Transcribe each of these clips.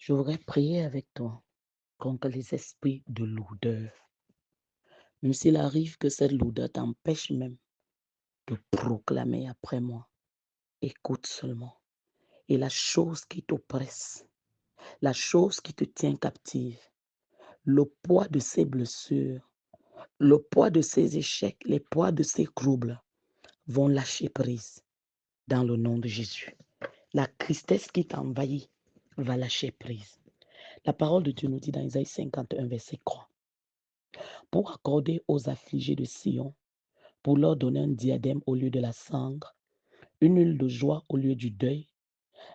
Je voudrais prier avec toi contre les esprits de lourdeur. Même s'il arrive que cette lourdeur t'empêche même de proclamer après moi, écoute seulement. Et la chose qui t'oppresse, la chose qui te tient captive, le poids de ces blessures, le poids de ces échecs, les poids de ces troubles vont lâcher prise dans le nom de Jésus. La tristesse qui t'envahit va lâcher prise. La parole de Dieu nous dit dans Isaïe 51, verset 3. Pour accorder aux affligés de Sion, pour leur donner un diadème au lieu de la cendre, une huile de joie au lieu du deuil,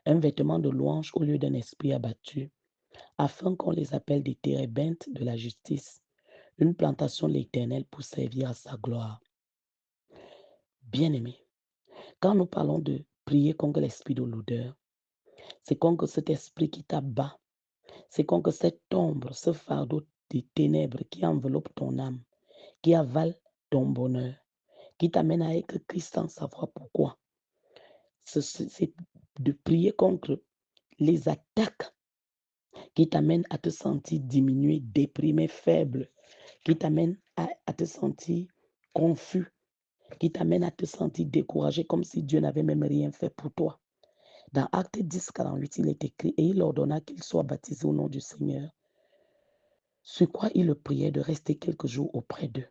un vêtement de louange au lieu d'un esprit abattu, afin qu'on les appelle des térébintes de la justice, une plantation de l'Éternel pour servir à sa gloire. Bien-aimés, quand nous parlons de prier contre l'esprit de l'odeur, c'est contre cet esprit qui t'abat, c'est contre cette ombre, ce fardeau des ténèbres qui enveloppe ton âme, qui avale ton bonheur, qui t'amène à être Christ sans savoir pourquoi. C'est de prier contre les attaques qui t'amènent à te sentir diminué, déprimé, faible, qui t'amènent à te sentir confus, qui t'amènent à te sentir découragé comme si Dieu n'avait même rien fait pour toi. Dans Acte 10, 48, il est écrit, et il ordonna qu'il soit baptisé au nom du Seigneur, sur quoi il le priait de rester quelques jours auprès d'eux.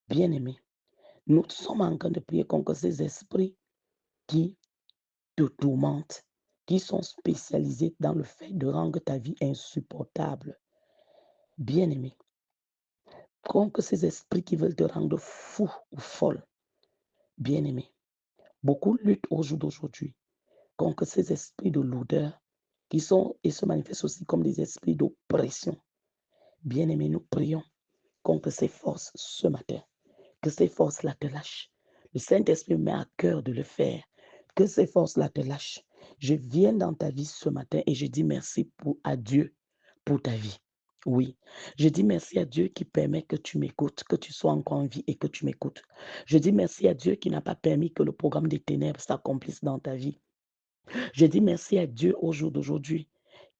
Bien-aimés, nous sommes en train de prier contre ces esprits qui te tourmentent, qui sont spécialisés dans le fait de rendre ta vie insupportable. Bien-aimé, contre ces esprits qui veulent te rendre fou ou folle. Bien-aimé, beaucoup luttent au jour d'aujourd'hui contre ces esprits de lourdeur qui sont et se manifestent aussi comme des esprits d'oppression. Bien-aimé, nous prions contre ces forces ce matin. Que ces forces-là te lâchent. Le Saint-Esprit met à cœur de le faire. Que ces forces-là te lâchent. Je viens dans ta vie ce matin et je dis merci à Dieu pour ta vie. Oui, je dis merci à Dieu qui permet que tu m'écoutes, que tu sois encore en vie et que tu m'écoutes. Je dis merci à Dieu qui n'a pas permis que le programme des ténèbres s'accomplisse dans ta vie. Je dis merci à Dieu au jour d'aujourd'hui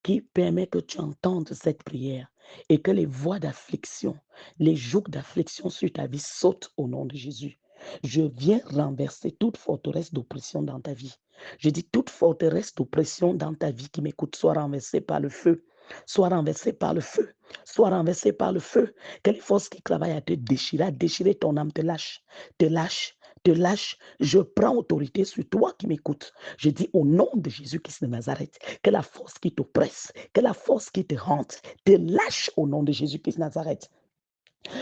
qui permet que tu entendes cette prière et que les voix d'affliction, les jougs d'affliction sur ta vie sautent au nom de Jésus. Je viens renverser toute forteresse d'oppression dans ta vie. Je dis toute forteresse d'oppression dans ta vie qui m'écoute soit renversée par le feu, soit renversée par le feu, soit renversée par le feu. Que les forces qui travaillent à déchirer ton âme te lâchent, te lâchent, te lâchent. Je prends autorité sur toi qui m'écoutes. Je dis au nom de Jésus-Christ de Nazareth, que la force qui t'oppresse, que la force qui te hante, te lâche au nom de Jésus-Christ de Nazareth.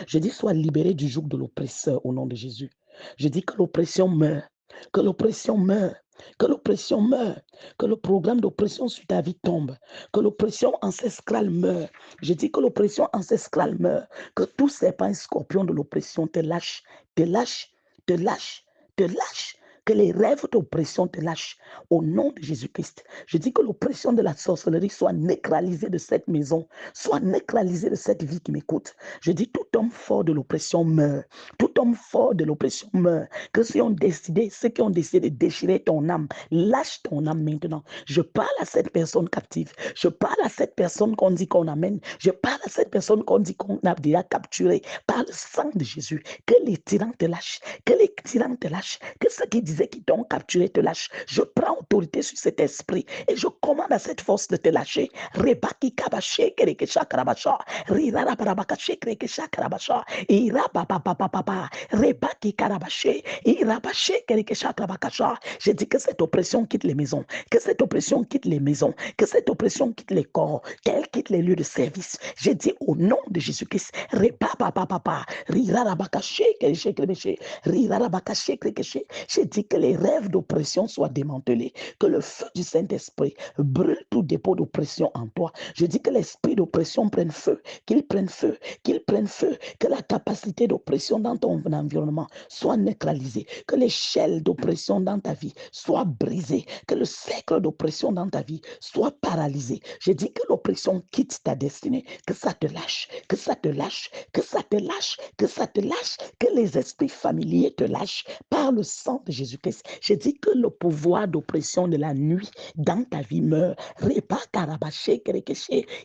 Je dis sois libéré du joug de l'oppresseur au nom de Jésus. Je dis que l'oppression meurt, que l'oppression meurt, que l'oppression meurt, que le programme d'oppression sur ta vie tombe, que l'oppression ancestrale meurt. Je dis que l'oppression ancestrale meurt, que tout serpent et scorpion de l'oppression te lâche, te lâche, te lâche, te lâche. Que les rêves d'oppression te lâchent au nom de Jésus-Christ. Je dis que l'oppression de la sorcellerie soit neutralisée de cette maison, soit neutralisée de cette vie qui m'écoute. Je dis tout homme fort de l'oppression meurt. Tout homme fort de l'oppression meurt. Que ceux qui ont décidé de déchirer ton âme, lâche ton âme maintenant. Je parle à cette personne captive. Je parle à cette personne qu'on dit qu'on amène. Je parle à cette personne qu'on dit qu'on a déjà capturée par le sang de Jésus. Que les tyrans te lâchent. Que les tyrans te lâchent. Que ceux qui disaient qu'ils t'ont capturé te lâchent. Je prends autorité sur cet esprit et je commande à cette force de te lâcher. Rebaki kabaché kereke chakrabasha. Rirara barabakaché kereke chakrabasha. Ira papa papa papa. Rebaki karabaché. Ira baché kereke chakrabakasha. Je dis que cette oppression quitte les maisons. Que cette oppression quitte les maisons. Que cette oppression quitte les corps. Qu'elle quitte les lieux de service. Je dis au nom de Jésus-Christ. Reba papa papa. Rirara bakaché kereke krebeché. Rirara bakaché krebeché. Je dis que les rêves d'oppression soient démantelés. Que le feu du Saint-Esprit brûle tout dépôt d'oppression en toi. Je dis que l'esprit d'oppression prenne feu, qu'il prenne feu, qu'il prenne feu, que la capacité d'oppression dans ton environnement soit neutralisée, que l'échelle d'oppression dans ta vie soit brisée, que le cercle d'oppression dans ta vie soit paralysé. Je dis que l'oppression quitte ta destinée, que ça te lâche, que ça te lâche, que ça te lâche, que ça te lâche, que les esprits familiers te lâchent par le sang de Jésus. Jésus-Christ. Je dis que le pouvoir d'oppression de la nuit dans ta vie meurt.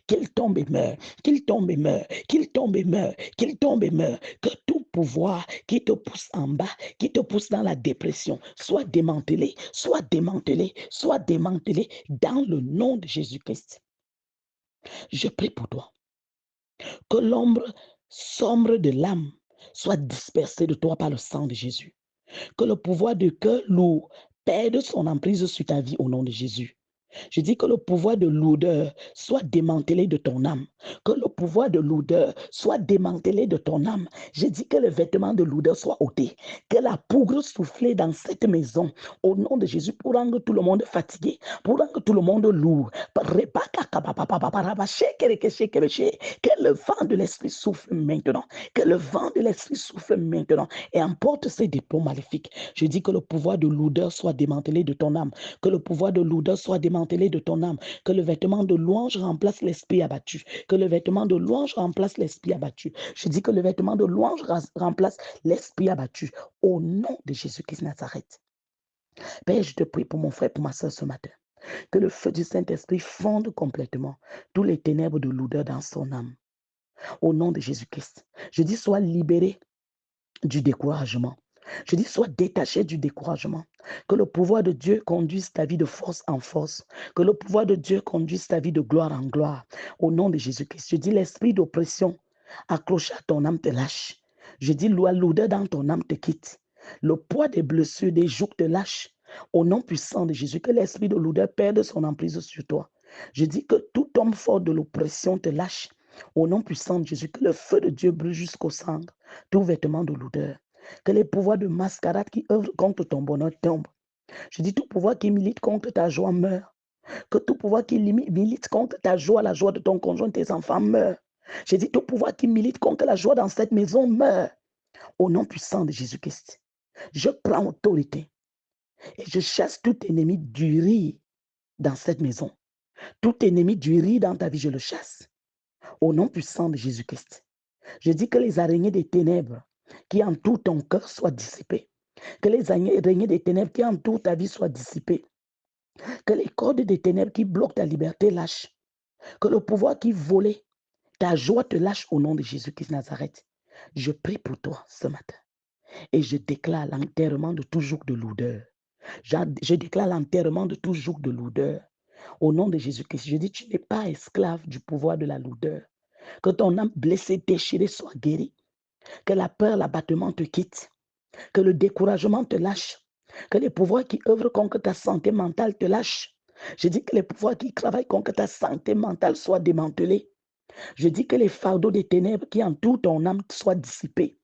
Qu'il tombe et meurt, qu'il tombe et meurt, qu'il tombe et meurt, qu'il tombe et meurt. Que tout pouvoir qui te pousse en bas, qui te pousse dans la dépression, soit démantelé, soit démantelé, soit démantelé dans le nom de Jésus-Christ. Je prie pour toi. Que l'ombre sombre de l'âme soit dispersée de toi par le sang de Jésus. Que le pouvoir de cœur lourd perde son emprise sur ta vie au nom de Jésus. Je dis que le pouvoir de lourdeur soit démantelé de ton âme. Que le pouvoir de lourdeur soit démantelé de ton âme. Je dis que le vêtement de lourdeur soit ôté. Que la poudre soufflée dans cette maison, au nom de Jésus, pour rendre tout le monde fatigué, pour rendre tout le monde lourd. Que le vent de l'esprit souffle maintenant. Que le vent de l'esprit souffle maintenant et emporte ces dépôts maléfiques. Je dis que le pouvoir de lourdeur soit démantelé de ton âme. Que le pouvoir de lourdeur soit démantelé de ton âme. Que le vêtement de louange remplace l'esprit abattu. Que le vêtement de louange remplace l'esprit abattu. Je dis que le vêtement de louange remplace l'esprit abattu. Au nom de Jésus-Christ Nazareth. Père, je te prie pour mon frère, pour ma soeur ce matin. Que le feu du Saint-Esprit fonde complètement tous les ténèbres de lourdeur dans son âme. Au nom de Jésus-Christ. Je dis, sois libéré du découragement. Je dis, sois détaché du découragement. Que le pouvoir de Dieu conduise ta vie de force en force. Que le pouvoir de Dieu conduise ta vie de gloire en gloire. Au nom de Jésus-Christ. Je dis, l'esprit d'oppression accroché à ton âme te lâche. Je dis, la lourdeur dans ton âme te quitte. Le poids des blessures, des jougs te lâche. Au nom puissant de Jésus, que l'esprit de lourdeur perde son emprise sur toi. Je dis que tout homme fort de l'oppression te lâche. Au nom puissant de Jésus, que le feu de Dieu brûle jusqu'au sang, tout vêtement de lourdeur. Que les pouvoirs de mascarade qui œuvrent contre ton bonheur tombent. Je dis tout pouvoir qui milite contre ta joie meurt. Que tout pouvoir qui milite contre ta joie, la joie de ton conjoint, tes enfants meurt. Je dis tout pouvoir qui milite contre la joie dans cette maison meurt. Au nom puissant de Jésus-Christ, je prends autorité et je chasse tout ennemi du rire dans cette maison. Tout ennemi du rire dans ta vie, je le chasse. Au nom puissant de Jésus-Christ. Je dis que les araignées des ténèbres qui entourent ton cœur soient dissipées. Que les araignées des ténèbres qui entourent ta vie soient dissipées. Que les cordes des ténèbres qui bloquent ta liberté lâchent. Que le pouvoir qui volait ta joie te lâche au nom de Jésus-Christ Nazareth. Je prie pour toi ce matin et je déclare l'enterrement de tout joug de lourdeur. Je déclare l'enterrement de tout joug de lourdeur. Au nom de Jésus-Christ, je dis, tu n'es pas esclave du pouvoir de la lourdeur. Que ton âme blessée, déchirée soit guérie. Que la peur, l'abattement te quitte. Que le découragement te lâche. Que les pouvoirs qui œuvrent contre ta santé mentale te lâchent. Je dis que les pouvoirs qui travaillent contre ta santé mentale soient démantelés. Je dis que les fardeaux des ténèbres qui entourent ton âme soient dissipés.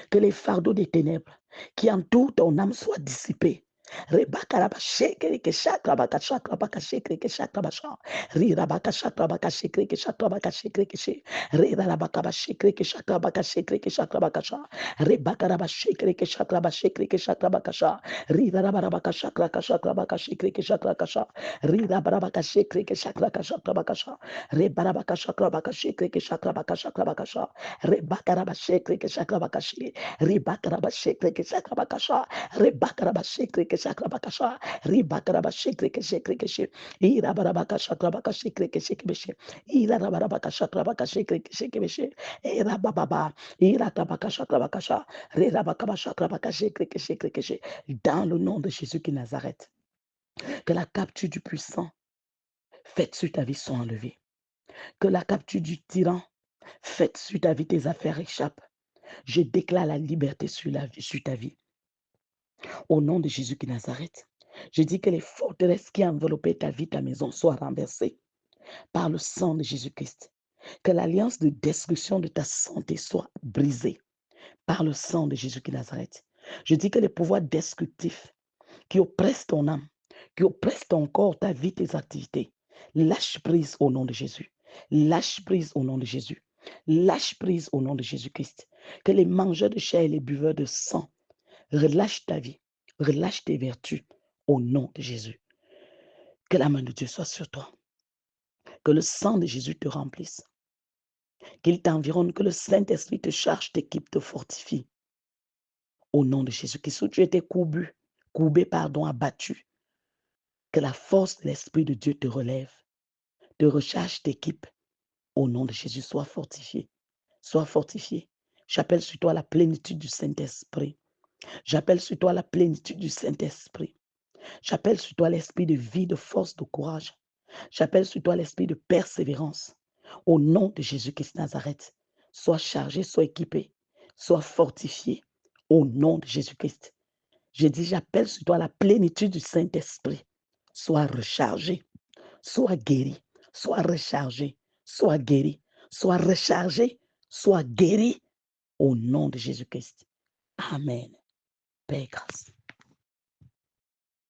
Que les fardeaux des ténèbres qui entourent ton âme soient dissipés. Rebakaraba shekere ke shakrabaka shakrabaka shekere ke shakrabasha. Rirabaka shakrabaka shekere ke shakrabaka shekere ke she. Rirabaka shekere ke shakrabaka shekere ke shakrabaka sha. Rebakaraba shekere ke shakraba shekere ke shakrabaka sha. Rirabaka shakraka shakrabaka shekere ke shakraka sha. Rirabaka shekere ke shakraka shakrabaka sha. Rebarabaka shakrabaka shekere ke shakrabaka shakrabaka sha. Rebakaraba shekere ke shakrabaka she. Ribakaraba shekere ke shakrabaka sha. Rebakaraba shekere ke shakrabakasha, ribakaraba shekre she, irabarabaka shakrabaka shekre she, irabarabaka shakrabaka shekre she, irabababa, iratabaka shakrabakasha, rirabakaba shakrabaka shekre she. Dans le nom de Jésus qui Nazareth, que la capture du puissant faite sur ta vie soit enlevée. Que la capture du tyran faite sur ta vie, tes affaires échappent. Je déclare la liberté sur ta vie. Au nom de Jésus qui Nazareth, je dis que les forteresses qui enveloppaient ta vie, ta maison, soient renversées par le sang de Jésus-Christ. Que l'alliance de destruction de ta santé soit brisée par le sang de Jésus qui Nazareth. Je dis que les pouvoirs destructifs qui oppressent ton âme, qui oppressent ton corps, ta vie, tes activités, lâche prise au nom de Jésus. Lâche prise au nom de Jésus. Lâche prise au nom de Jésus-Christ. Que les mangeurs de chair et les buveurs de sang relâche ta vie, relâche tes vertus au nom de Jésus. Que la main de Dieu soit sur toi. Que le sang de Jésus te remplisse. Qu'il t'environne, que le Saint-Esprit te charge, t'équipe, te fortifie. Au nom de Jésus. Que si tu étais courbu, courbé, abattu. Que la force de l'Esprit de Dieu te relève, te recharge, t'équipe. Au nom de Jésus, sois fortifié. Sois fortifié. J'appelle sur toi la plénitude du Saint-Esprit. J'appelle sur toi la plénitude du Saint-Esprit. J'appelle sur toi l'esprit de vie, de force, de courage. J'appelle sur toi l'esprit de persévérance. Au nom de Jésus-Christ Nazareth, sois chargé, sois équipé, sois fortifié. Au nom de Jésus-Christ. Je dis, j'appelle sur toi la plénitude du Saint-Esprit. Sois rechargé, sois guéri, sois rechargé, sois guéri, sois rechargé, sois guéri. Au nom de Jésus-Christ. Amen. Paix et grâce.